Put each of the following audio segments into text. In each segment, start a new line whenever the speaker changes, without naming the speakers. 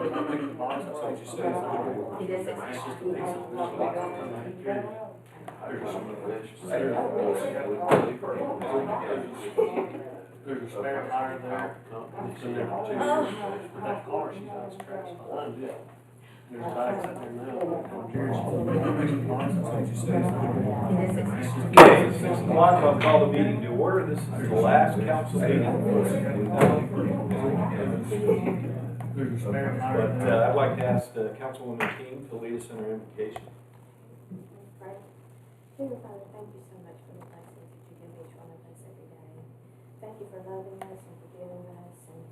There's a spare tire there. It's in there for 2 years. That car she's on scratched. There's a bag sitting there now.
Okay, 6 o'clock, I'll call the meeting to order. This is the last council meeting.
There's a spare tire
But
there.
I'd like to ask Councilwoman King to lead us in our invocation.
Right. Dear Father, thank you so much for the blessings that you give each one of us every day. Thank you for loving us and forgiving us and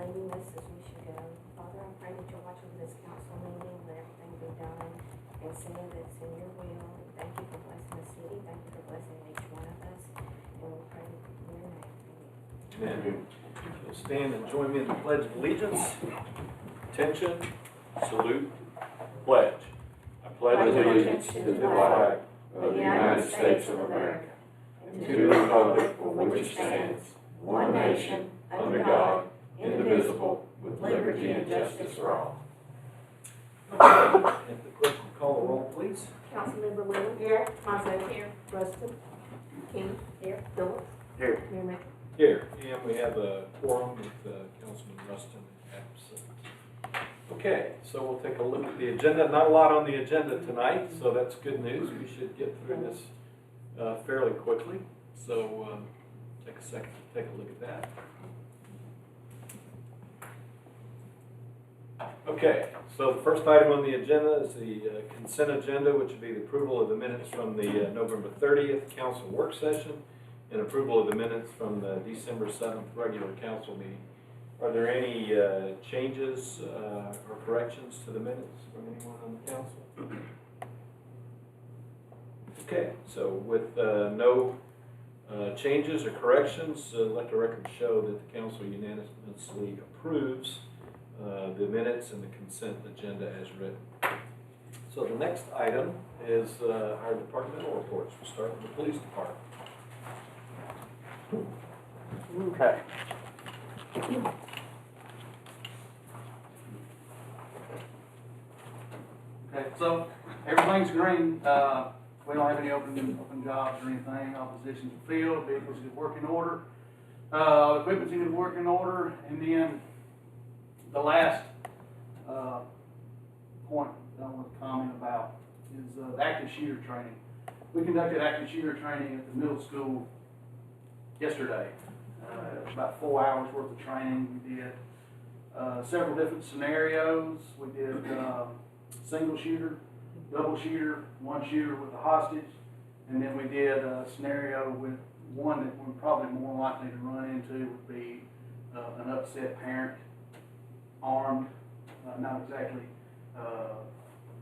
leading us as we should go. Father, I pray that you'll watch over this council meeting, let everything be done and send that's in your will. Thank you for blessing the city. Thank you for blessing each one of us. And we pray in your name.
Amen. So stand and join me in the Pledge of Allegiance. Attention, salute, pledge. I pledge allegiance to the flag of the United States of America and to the republic for which it stands, one nation, under God, indivisible, with liberty and justice for all. If the clerk will call the roll, please.
Councilmember Little. Here. Mazo. Here. Rustin. King. Here. Phillips.
Here.
Mayor May.
Here, and we have a quorum with Councilman Rustin absent. Okay, so we'll take a look at the agenda. Not a lot on the agenda tonight, so that's good news. We should get through this fairly quickly. So take a second to take a look at that. Okay, so the first item on the agenda is the consent agenda, which would be the approval of the minutes from the November 30th council work session and approval of the minutes from the December 7th regular council meeting. Are there any changes or corrections to the minutes from anyone on the council? Okay, so with no changes or corrections, let the record show that the council unanimously approves the minutes and the consent agenda as written. So the next item is our departmental reports. We'll start with the police department.
Okay. Okay, so everything's green. We don't have any open jobs or anything. All positions are filled. Vehicles in working order. Equipment's in working order. And then the last point that I want to comment about is the active shooter training. We conducted active shooter training at the middle school yesterday. It was about 4 hours worth of training. We did several different scenarios. We did single shooter, double shooter, one shooter with a hostage, and then we did a scenario with one that we're probably more likely to run into would be an upset parent, armed, not exactly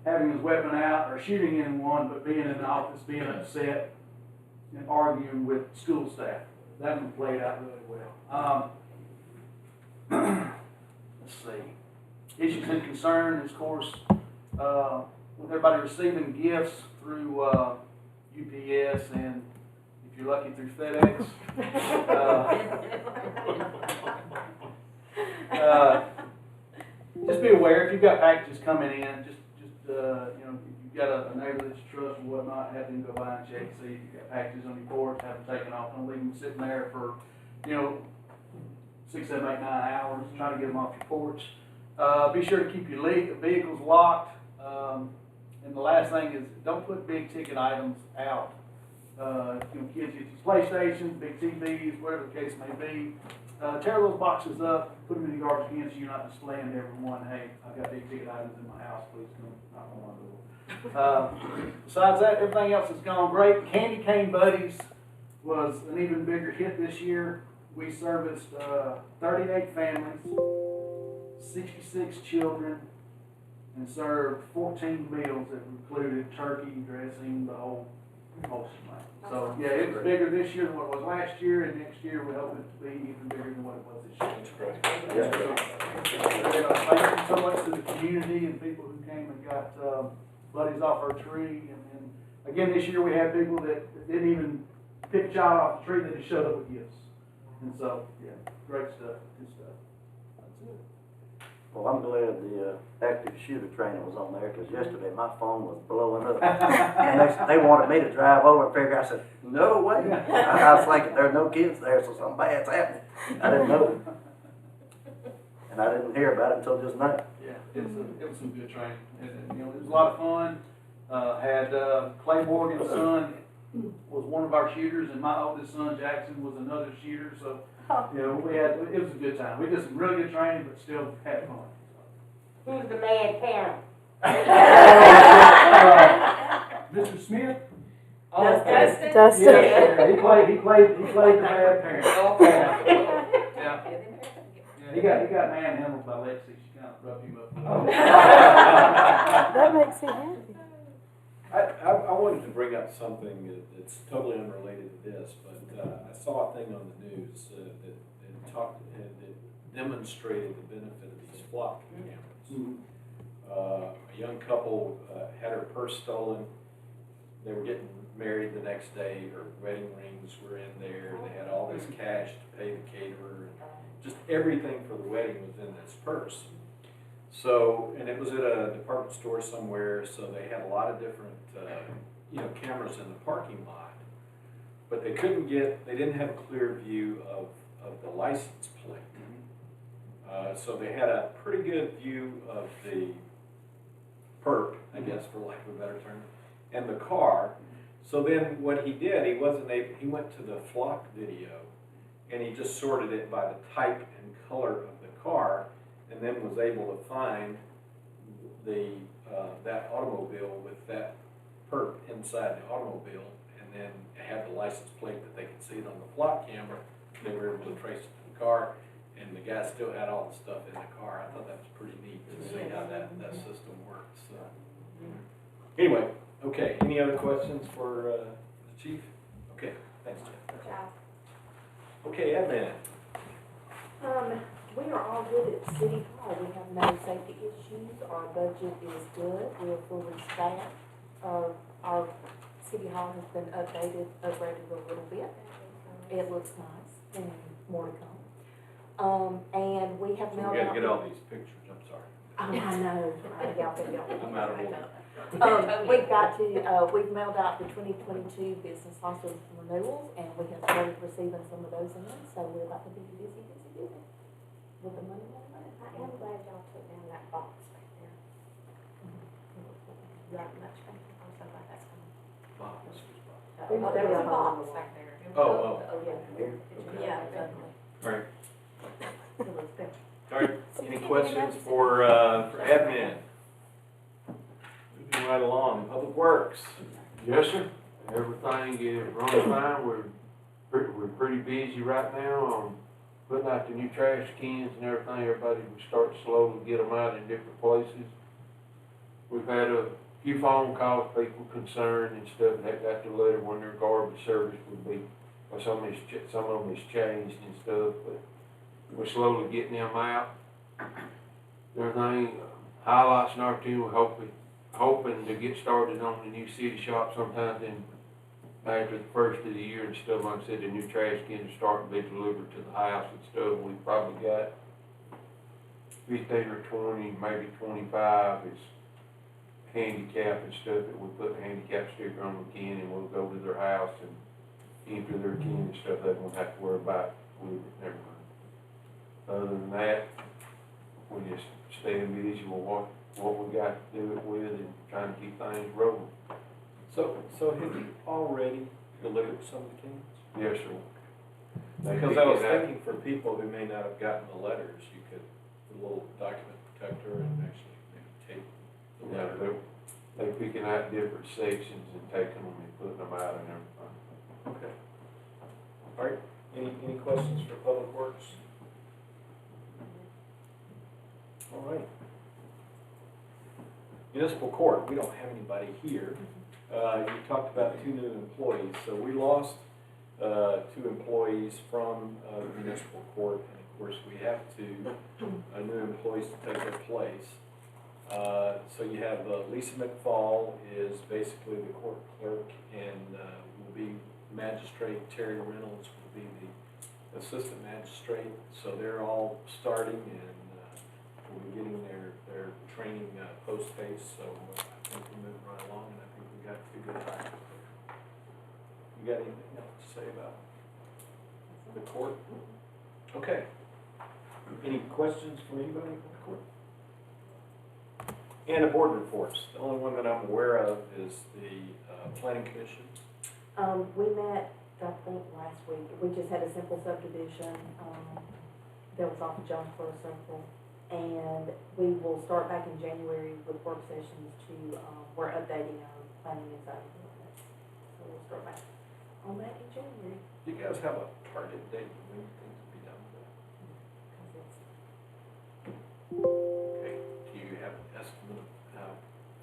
having his weapon out or shooting anyone, but being in the office, being upset, and arguing with school staff. That one played out really well. Let's see. Issues and concerns, of course, with everybody receiving gifts through UPS and, if you're lucky, through FedEx. Just be aware if you've got packages coming in. Just you know, if you've got a neighbor that you trust or whatnot, have them go by and check, see if you've got packages on your porch, have them taken off. Don't leave them sitting there for, 6, 7, 8, 9 hours, trying to get them off your porch. Be sure to keep your vehicles locked. And the last thing is, don't put big ticket items out. Kids get PlayStations, big TVs, whatever the case may be. Tear those boxes up, put them in the garbage can so you're not displaying to everyone, hey, I've got big ticket items in my house, please come knock on my door. Besides that, everything else has gone great. Candy Cane Buddies was an even bigger hit this year. We serviced 38 families, 66 children, and served 14 meals that included turkey, dressing, the whole shebang. So yeah, it was bigger this year than what it was last year, and next year we hope it to be even bigger than what it was this year.
That's great.
Thank you so much to the community and people who came and got buddies off our tree. And again, this year we had people that didn't even pick a child off the tree; they just showed up with gifts. And so, yeah, great stuff, good stuff. That's it.
Well, I'm glad the active shooter training was on there, because yesterday my phone was blowing up. And they wanted me to drive over and figure, I said, no way. I was thinking, there's no kids there, so something bad's happening. I didn't know. And I didn't hear about it until just now.
Yeah, it was some good training. You know, it was a lot of fun. Had Clay Morgan's son was one of our shooters, and my oldest son Jackson was another shooter. So, you know, it was a good time. We did some really good training, but still had fun.
Who's the mad parent?
Mr. Smith.
Dustin.
Yeah, he played the bad parent. Yeah. He got manhandled by Lexi. She kind of rubbed him up.
That makes me happy.
I wanted to bring up something that's totally unrelated to this, but I saw a thing on the news that demonstrated the benefit of these flock cameras. A young couple had her purse stolen. They were getting married the next day. Her wedding rings were in there. They had all this cash to pay the caterer. Just everything for the wedding was in this purse. So, and it was at a department store somewhere, so they had a lot of different, cameras in the parking lot. But they didn't have a clear view of the license plate. So they had a pretty good view of the perp, I guess, for lack of a better term, and the car. So then what he did, he went to the flock video, and he just sorted it by the type and color of the car, and then was able to find that automobile with that perp inside the automobile, and then have the license plate that they could see it on the flock camera. They were able to trace it to the car, and the guy still had all the stuff in the car. I thought that was pretty neat to see how that system works. Anyway, okay, any other questions for the chief? Okay, thanks, Jeff.
Good job.
Okay, admin.
We are all good at City Hall. We have no safety issues. Our budget is good. We're fully staffed. Our City Hall has been updated a little bit. It looks nice and more to come. And we have
So
mailed
we gotta
out.
get all these pictures, I'm sorry.
I know. Y'all.
I'm out of order.
We've mailed out the 2022 business license renewals, and we have started receiving some of those in, so we're about to be busy with the money.
I am glad y'all took down that box right there.
Right, much, thank you, I'm so glad that's coming.
Bob, this was Bob.
There was a box back there.
Oh,
Yeah,
Yeah,
definitely.
all right.
It was there.
All right, any questions for admin? Moving right along, Public Works.
Yes, sir. Everything is running fine. We're pretty busy right now on putting out the new trash cans and everything. Everybody will start slowly get them out in different places. We've had a few phone calls, people concerned and stuff, and they got the letter when their garbage service would be, or some of them is changed and stuff, but we're slowly getting them out. Everything, highlights in our team, we're hoping to get started on the new city shop sometime after the first of the year and stuff. Like I said, the new trash cans are starting to be delivered to the house and stuff. We've probably got 15 or 20, maybe 25 is handicap and stuff that we put a handicap sticker on the can, and we'll go to their house and empty their can and stuff. They won't have to worry about with it, never mind. Other than that, we just staying busy with what we got to do it with and trying to keep things rolling.
So have you already delivered some of the cans?
Yes, sir.
Because I was thinking for people who may not have gotten the letters, you could, put a little document protector and actually maybe tape the letter.
They're picking out different sections and taking them and putting them out and everything.
Okay. All right, any questions for Public Works? All right. Municipal Court, we don't have anybody here. You talked about 2 new employees, so we lost 2 employees from the Municipal Court, and of course we have 2 new employees to take their place. So you have Lisa McFall is basically the court clerk, and will be magistrate. Terry Reynolds will be the assistant magistrate. So they're all starting, and we're getting their training post-haste, so I think we're moving right along, and I think we got a good time there. You got anything else to say about the court? Okay. Any questions from anybody from the court? And the board reports. The only one that I'm aware of is the planning commission.
We met, I think, last week. We just had a simple subdivision, that was off of John Fleur Circle. And we will start back in January with work sessions to, we're updating our planning and zoning ordinance. So we'll start back on that in January.
Do you guys have a target date when you think to be done with that?
'Cause it's,
Okay. Do you have an estimate of how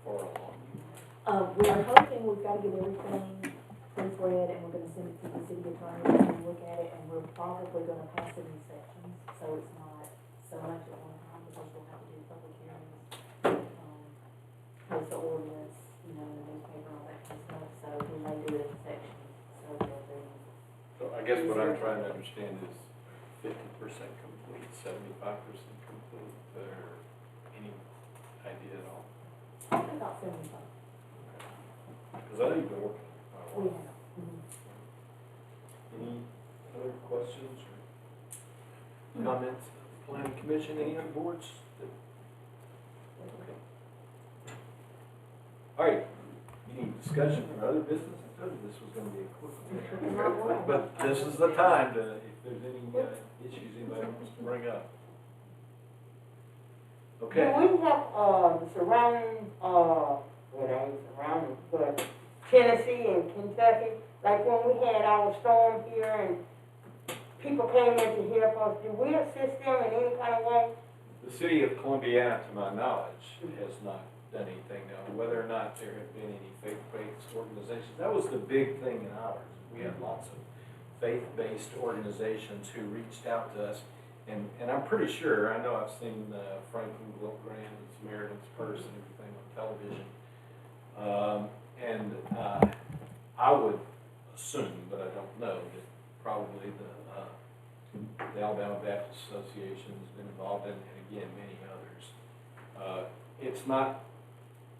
far along you are?
we're hoping we've got to get everything proofread and we're gonna send it to the city attorney and look at it, and we're probably gonna pass it in sections, so it's not so much at one time, because we'll have to do public hearings, post the ordinance, you know, in the newspaper, all that kind of stuff, so we may do it in sections, so that there's.
So I guess what I'm trying to understand is 50% complete, 75% complete, or any idea at all?
Probably about 75.
Because I know you've been working on it quite a
We
while.
have.
Any other questions or comments? Planning commission, any other boards? Okay. All right, any discussion or other business? I told you this was gonna be a quick one. But this is the time to, if there's any issues anybody wants to bring up. Okay.
Do we have, surrounding, well, they ain't surrounding, but Tennessee and Kentucky, like when we had our storm here and people came in to help us, did we assist them in any kind of way?
The city of Columbiana, to my knowledge, has not done anything now. Whether or not there have been any faith-based organizations, that was the big thing in ours. We had lots of faith-based organizations who reached out to us. And I'm pretty sure, I know I've seen Franklin Grant and Samaritan's Purse and everything on television. I would assume, but I don't know, that probably the Alabama Baptist Association has been involved in, and again, many others. It's not,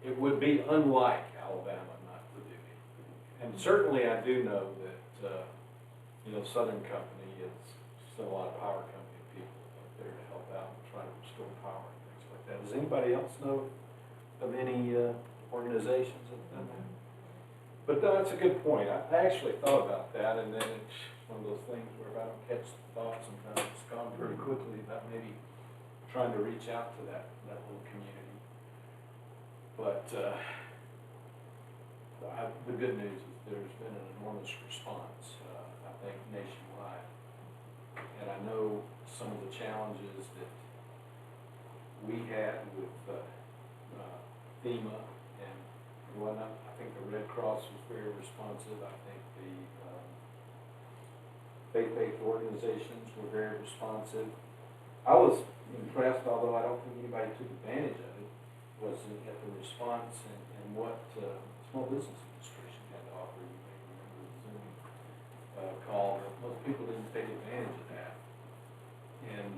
it would be unlike Alabama not to do anything. And certainly I do know that, Southern Company has sent a lot of power company people up there to help out and try to restore power and things like that. Does anybody else know of any organizations that have done that? But no, that's a good point. I actually thought about that, and then it's one of those things where if I don't catch the thought, sometimes it's gone pretty quickly about maybe trying to reach out to that little community. But the good news is there's been an enormous response, I think, nationwide. And I know some of the challenges that we had with FEMA and whatnot. I think the Red Cross was very responsive. I think the faith-based organizations were very responsive. I was impressed, although I don't think anybody took advantage of it, was at the response and what Small Business Administration had to offer. You may remember the Zoom call, but most people didn't take advantage of that. And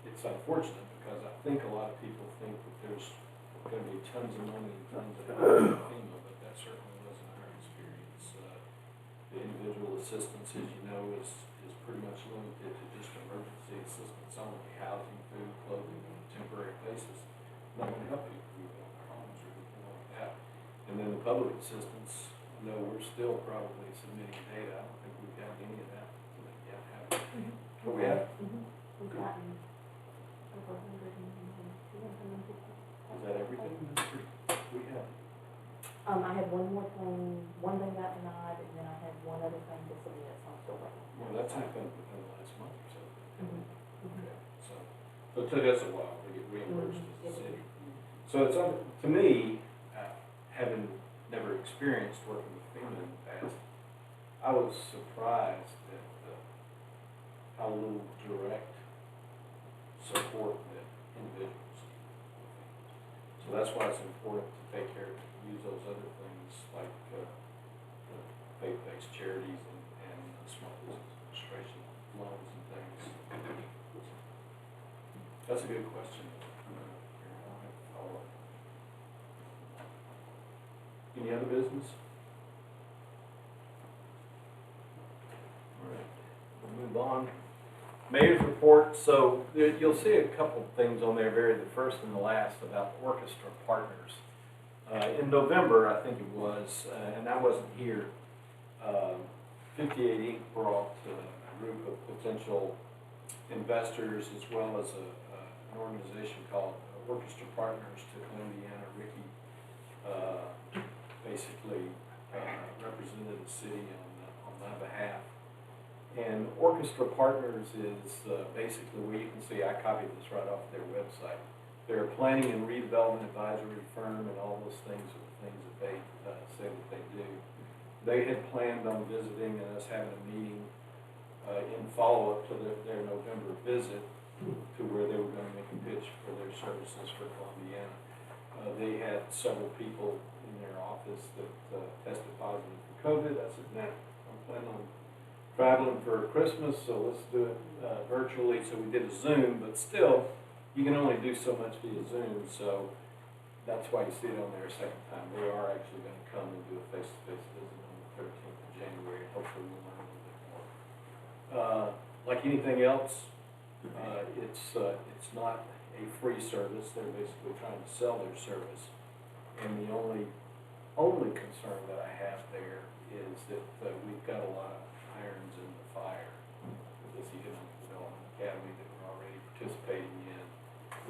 it's unfortunate because I think a lot of people think that there's going to be tons of money and tons of help from FEMA, but that certainly wasn't our experience. The individual assistance, as you know, is pretty much limited to just emergency assistance only, housing, food, clothing, on a temporary basis. Not going to help you if you have homes or anything like that. And then the public assistance, I know we're still probably submitting data. I don't think we've got any of that yet, have we? But we have.
We've gotten over 100
Is that everything? We have.
I had one more thing, one thing got denied, and then I had one other thing to submit, so I'm still waiting.
Well, that's happened within the last month or so.
Mm-hmm.
Okay, so it took us a while to get reimbursed
Mhm.
as a city. So it's, to me, having never experienced working with FEMA in the past, I was surprised at how little direct support that individuals need. So that's why it's important to take care of, use those other things like faith-based charities and small business administration loans and things. That's a good question. Any other business? All right, we'll move on. Mayor's report, so you'll see a couple things on there, the first and the last, about orchestra partners. In November, I think it was, and I wasn't here, 58 Inc. brought a group of potential investors as well as an organization called Orchestra Partners to Columbiana. Ricky basically represented the city on my behalf. And Orchestra Partners is basically where you can see, I copied this right off their website. They're a planning and redevelopment advisory firm, and all those things are the things that they say that they do. They had planned on visiting and us having a meeting in follow-up to their November visit to where they were going to make a pitch for their services for Columbiana. They had several people in their office that tested positive for COVID. I said, nah, I'm planning on traveling for Christmas, so let's do it virtually. So we did a Zoom, but still, you can only do so much via Zoom, so that's why you see it on there a second time. They are actually going to come and do a face-to-face visit on the 13th of January. Hopefully we'll learn a little bit more. Like anything else, it's not a free service. They're basically trying to sell their service. And the only concern that I have there is that we've got a lot of irons in the fire with this Economic Development Academy that we're already participating in.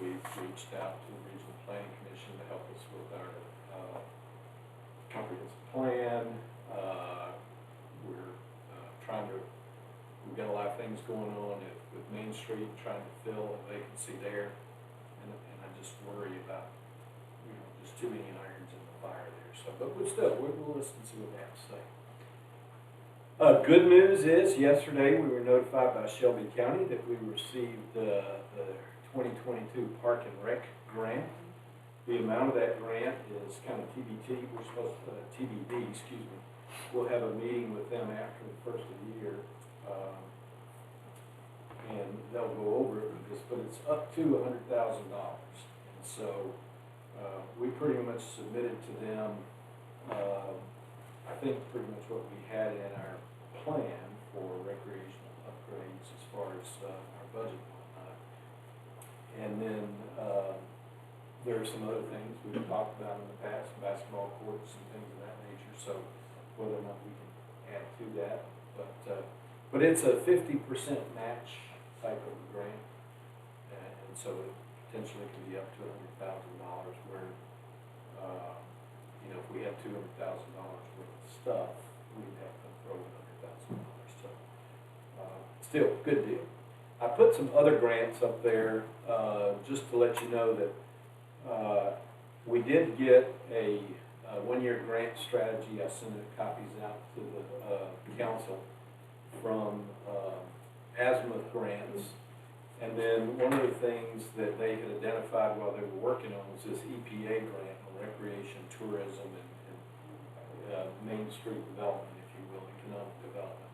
We've reached out to the Regional Planning Commission to help us with our comprehensive plan. We're we've got a lot of things going on with Main Street, trying to fill a vacancy there. And I just worry about, just too many irons in the fire there. So, but we'll listen to see what they have to say. Good news is, yesterday we were notified by Shelby County that we received the 2022 Park and Rec grant. The amount of that grant is kind of TBD. We're supposed to, TBD, excuse me. We'll have a meeting with them after the first of the year, and they'll go over it with this, but it's up to $100,000. And so we pretty much submitted to them, I think pretty much what we had in our plan for recreational upgrades as far as our budget and whatnot. And then there are some other things we've talked about in the past, basketball courts and things of that nature, so whether or not we can add to that. But it's a 50% match type of grant, and so it potentially could be up to $100,000 where, if we had $200,000 worth of stuff, we'd have to throw $100,000. So still, good deal. I put some other grants up there just to let you know that we did get a one-year grant strategy. I sent copies out to the council from Azimuth Grants. And then one of the things that they had identified while they were working on was this EPA grant on recreation, tourism, and Main Street development, if you will, economic development.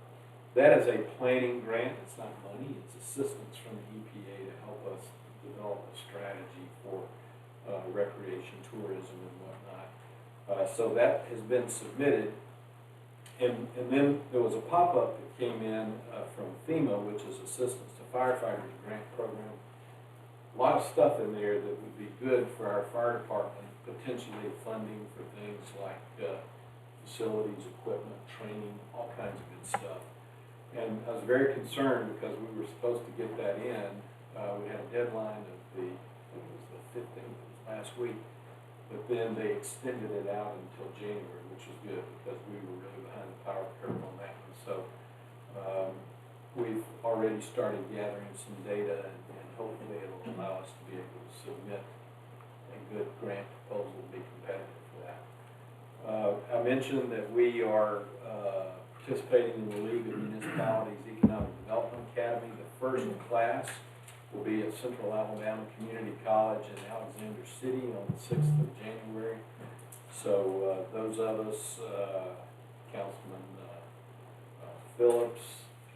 That is a planning grant. It's not money. It's assistance from the EPA to help us develop a strategy for recreation, tourism, and whatnot. So that has been submitted. And then there was a pop-up that came in from FEMA, which is Assistance to Firefighters Grant Program. A lot of stuff in there that would be good for our fire department, potentially funding for things like facilities, equipment, training, all kinds of good stuff. And I was very concerned because we were supposed to get that in. We had a deadline of I think it was the 15th, it was last week. But then they extended it out until January, which was good because we were really behind the power curve on that one. So we've already started gathering some data, and hopefully it'll allow us to be able to submit a good grant proposal to be competitive for that. I mentioned that we are participating in the League of Municipalities Economic Development Academy. The first class will be at Central Alabama Community College in Alexander City on the 6th of January. So those of us, Councilman Phillips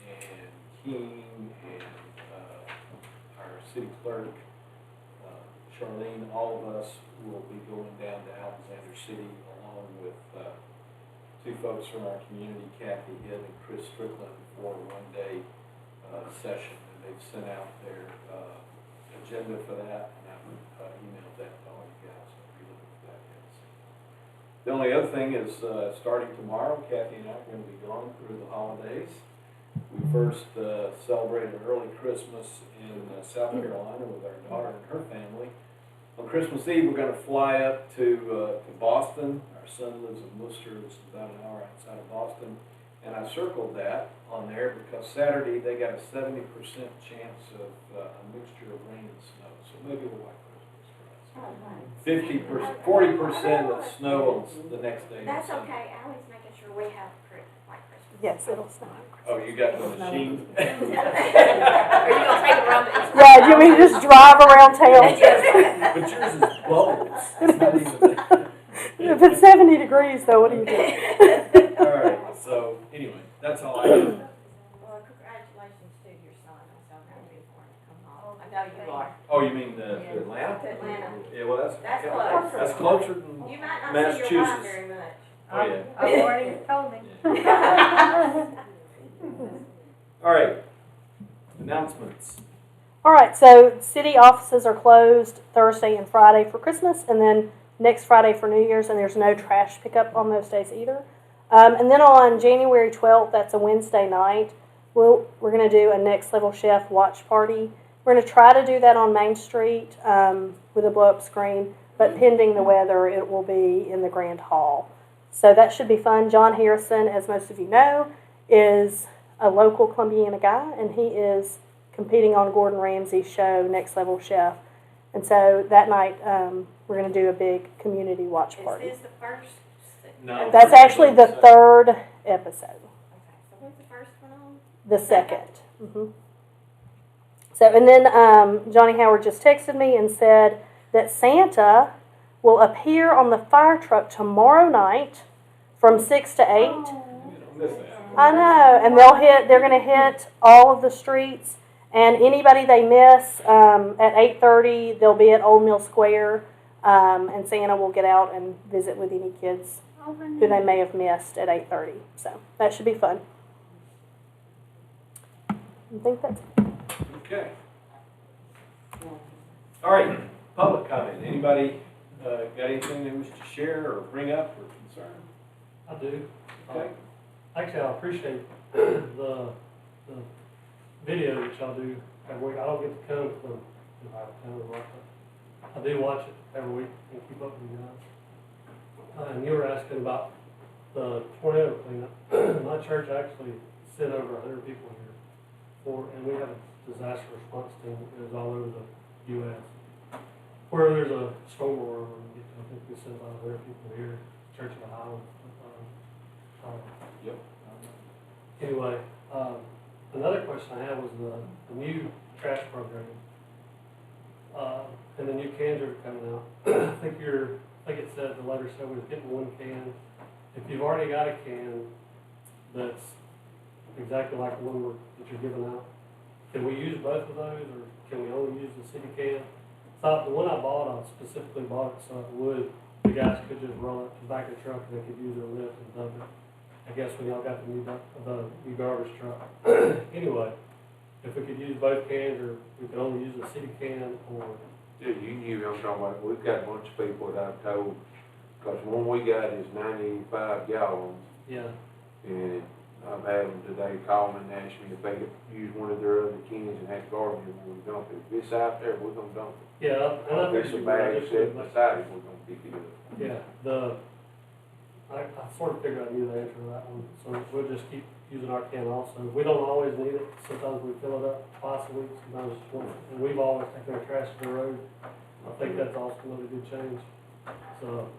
and King and our city clerk, Charlene, all of us will be going down to Alexander City along along with two folks from our community, Kathy Hitt and Chris Strickland, for a one-day session. And they've sent out their agenda for that, and I emailed that to all you guys. So be looking for that. Yes. The only other thing is, starting tomorrow, Kathy and I are going to be gone through the holidays. We first celebrated early Christmas in South Carolina with our daughter and her family. On Christmas Eve, we're going to fly up to Boston. Our son lives in Worcester. It's about an hour outside of Boston. And I circled that on there because Saturday they got a 70% chance of a mixture of rain and snow. So maybe we'll like Christmas for us. 40% of snow on the next day.
That's okay, Allie's making sure we have like Christmas.
Yes, it'll snow.
Oh, you got the machine?
Are you gonna take a run?
Yeah, do you mean just drive around town?
But yours is bubbles. It's not even.
If it's 70 degrees though, what do you do?
All right, so anyway, that's all I have.
Well, congratulations to your son, I'm so happy for him to come home. I know you are.
Oh, you mean to Atlanta?
To Atlanta.
Yeah, well, that's
Close.
that's closer than
You might not see your wife
Massachusetts.
very much.
Oh, yeah.
I've already told me.
All right, announcements.
All right, so city offices are closed Thursday and Friday for Christmas, and then next Friday for New Year's, and there's no trash pickup on those days either. And then on January 12th, that's a Wednesday night, we're going to do a Next Level Chef watch party. We're going to try to do that on Main Street with a blow-up screen, but pending the weather, it will be in the Grand Hall. So that should be fun. John Harrison, as most of you know, is a local Columbiana guy, and he is competing on Gordon Ramsay's show, Next Level Chef. And so that night, we're going to do a big community watch party.
Is this the first?
No.
That's actually the third episode.
Okay, so when's the first one on?
The second. Mm-hmm. So, and then Johnny Howard just texted me and said that Santa will appear on the fire truck tomorrow night from 6 to 8.
You don't miss that.
I know, and they're going to hit all of the streets, and anybody they miss at 8:30, they'll be at Old Mill Square, and Santa will get out and visit with any kids who they may have missed at 8:30. So that should be fun. I think that's it.
Okay. All right, public comment. Anybody got anything they wish to share or bring up or concern?
I do.
Okay.
Actually, I appreciate the video that y'all do every week. I don't get to come from out of town or what, but I do watch it every week and keep up with you guys. And you were asking about the tornado cleanup. My church actually sent over 100 people here and we have a disaster response team that goes all over the U.S. Where there's a storm or wherever we get to, I think we sent about 100 people here, Church of the Highlands.
Yep.
Anyway, another question I had was the new trash program, and the new cans are coming out. I think it said, the letter said we're getting one can. If you've already got a can that's exactly like the one that you're giving out, can we use both of those, or can we only use the city can? So the one I bought, I specifically bought it so it would, the guys could just roll it to the back of the truck and they could use their lift and dump it. I guess when y'all got the new garbage truck. Anyway, if we could use both cans, or we could only use the city can, or...
Dude, you knew what I'm talking about. We've got a bunch of people that I've told, because one we got is 95 gallons,
Yeah.
and I've had them today call me and ask me if they could use one of their other cans and have garbage when we dump it. If it's out there, we're gonna dump it.
Yeah, and I
There's some bags set beside it, we're gonna pick it up.
Yeah, I sort of figured I knew the answer to that one, so we'll just keep using our can also. We don't always need it. Sometimes we fill it up twice a week, sometimes just once. And we've always taken our trash to the road. I think that's also another good change. So,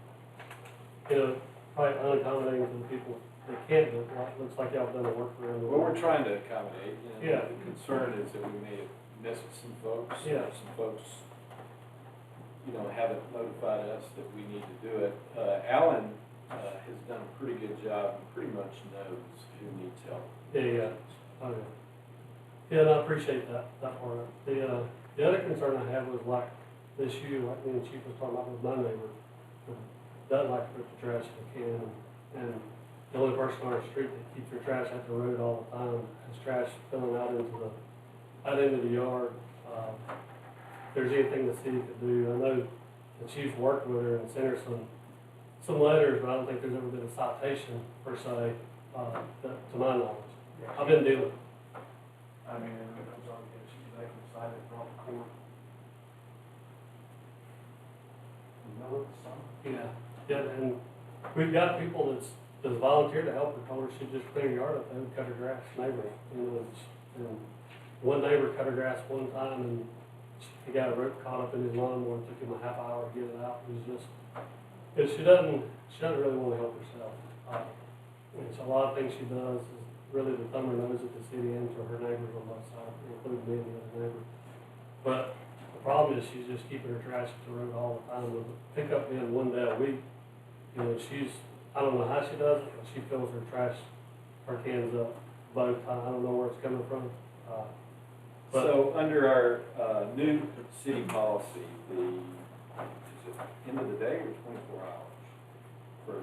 probably unaccommodating to the people that can't do it. Looks like y'all have done the work around the
Well,
world.
we're trying to accommodate.
Yeah.
The concern is that we may have missed some folks.
Yeah.
Some folks, haven't notified us that we need to do it. Alan has done a pretty good job and pretty much knows who needs help.
Yeah. Oh, yeah. Yeah, and I appreciate that part of it. The other concern I had was like this year, like me and Chief was talking about with my neighbor. doesn't like to put the trash in the can, and the only person on our street that keeps their trash at the road all the time has trash spilling out into the yard. If there's anything the city could do, I know the chief worked with her and sent her some letters, but I don't think there's ever been a citation per se, to my knowledge. I've been dealing.
I mean, and it comes on, she's making a cited brought to court.
Yeah, and we've got people that's volunteered to help her, told her she'd just clean her yard up, they would cut her grass, neighbors, and one neighbor cut her grass one time, and he got a rope caught up in his lawnmower, it took him a half hour to get it out, it was just, she doesn't really want to help herself. And so a lot of things she does is really to thumb her nose at the city and to her neighbors on both sides, including me and the other neighbor. But the problem is she's just keeping her trash at the road all the time, with the pickup being one day a week. I don't know how she does it, but she fills her cans up both times. I don't know where it's coming from.
So under our new city policy, is it end of the day or 24 hours for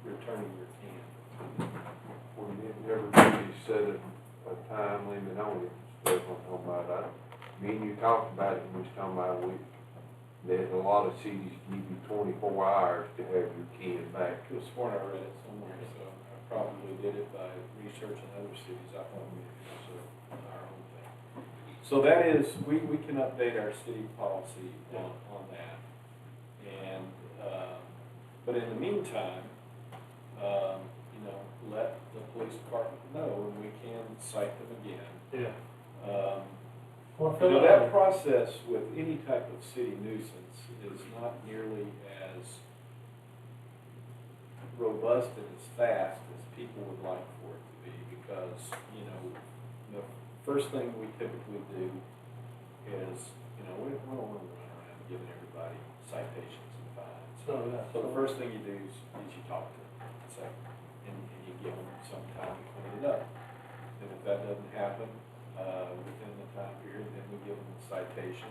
returning your can?
Well, it never really set a time limit on it, stuff I'm talking about. Me and you talked about it, when we was talking about that a lot of cities give you 24 hours to have your can back.
Could have sworn I read it somewhere, so I probably did it by researching other cities. I thought maybe it was our own thing. So that is, we can update our city policy on that. And, but in the meantime, let the police department know, and we can cite them again.
Yeah.
That process with any type of city nuisance is not nearly as robust and as fast as people would like for it to be, because, the first thing we typically do is, we don't want to run around giving everybody citations and fines.
So
the first thing you do is you talk to them, and you give them some time to clean it up. And if that doesn't happen, within the time period, then we give them a citation,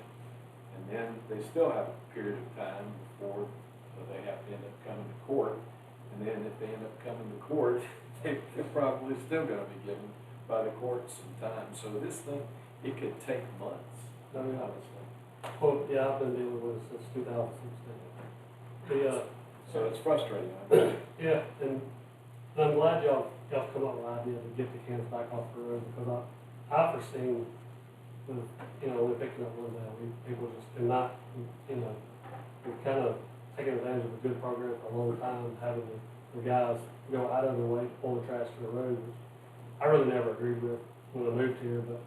and then they still have a period of time before they have to end up coming to court, and then if they end up coming to court, they're probably still gonna be given by the court some time. So this thing, it could take months, honestly.
Well, yeah, I've been dealing with it since 2016.
So it's frustrating, I know.
Yeah, and I'm glad y'all come up with the idea to get the cans back off the road, because I foreseen with, we're picking up one day, people just do not, we've kind of taken advantage of a good program for a long time, having the guys go out of their way to pull the trash to the road, which I really never agreed with when I moved here, but,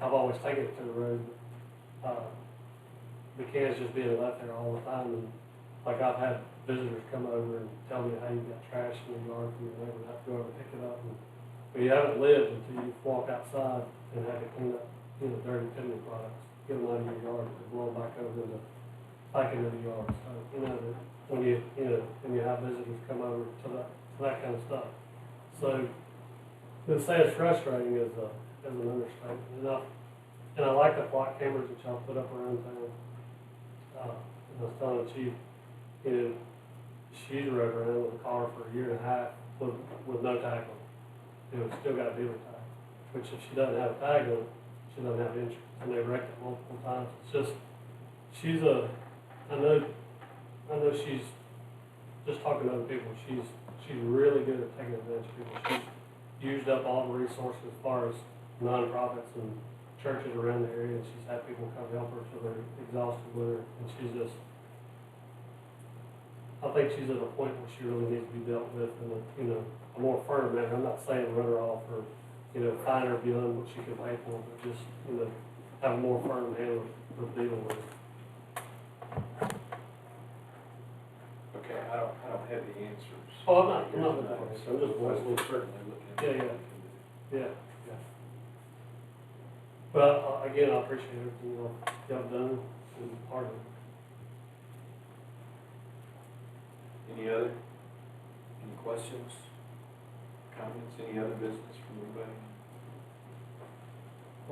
I've always taken it to the road. The cans just being left there all the time, and like I've had visitors come over and tell me how you got trash in the yard from your neighbor, and I have to go over and pick it up. But you haven't lived until you walk outside and have to clean up, dirty chimney products, get them out of your yard, and blow them back over back into the yard. So, when you have visitors come over to that kind of stuff. So, to say it's frustrating is an understatement. And I like the block cameras that y'all put up around town. I was telling the chief, she's rode around with a car for a year and a half with no tag on it. Still got a dealer tag, which if she doesn't have a tag on it, she doesn't have insurance, and they wrecked it multiple times. It's just, I know she's, just talking to other people, she's really good at taking advantage of people. She's used up all the resources as far as nonprofits and churches around the area, and she's had people come help her till they're exhausted with her, and she's just, I think she's at a point where she really needs to be dealt with in a more firm manner. I'm not saying run her off or, fine her beyond what she can pay for, but just, have a more firm handle of dealing with it.
Okay, I don't have the answers.
Oh, I'm not looking for it, I'm just
We'll
voicing.
certainly look into
Yeah,
it.
yeah. Yeah. But, again, I appreciate everything y'all done and part of it.
Any questions, comments, any other business from anybody?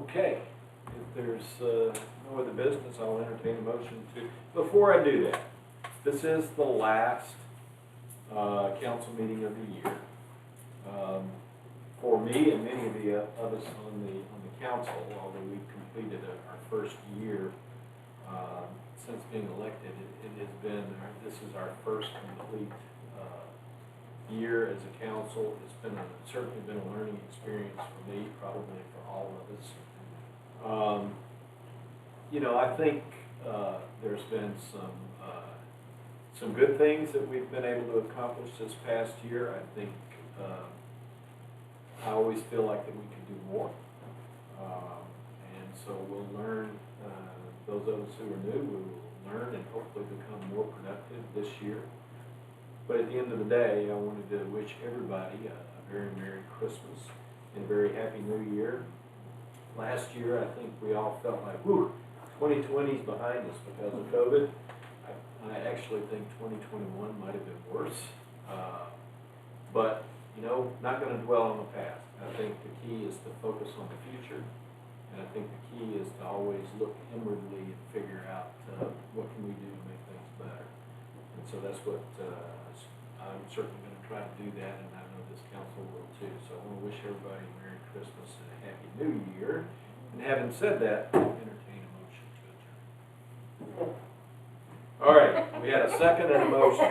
Okay, if there's no other business, I'll entertain a motion to, before I do that, This is the last council meeting of the year. For me and many of the of us on the council, although we've completed our first year since being elected, it has been, this is our first complete year as a council. It's been certainly been a learning experience for me, probably for all of us. You know, I think there's been some good things that we've been able to accomplish this past year. I think I always feel like that we could do more, and so we'll learn. Those of us who are new, we will learn and hopefully become more productive this year. But at the end of the day, I wanted to wish everybody a very Merry Christmas and a very Happy New Year. Last year, I think we all felt like, whew, 2020 is behind us because of COVID. I actually think 2021 might have been worse. But, you know, not going to dwell on the past. I think the key is to focus on the future. And I think the key is to always look inwardly and figure out what can we do to make things better. And so that's what I'm certainly going to try to do that, and I know this council will too. So I want to wish everybody a Merry Christmas and a Happy New Year. And having said that, I'll entertain a motion to adjourn. All right, we had a second and a motion.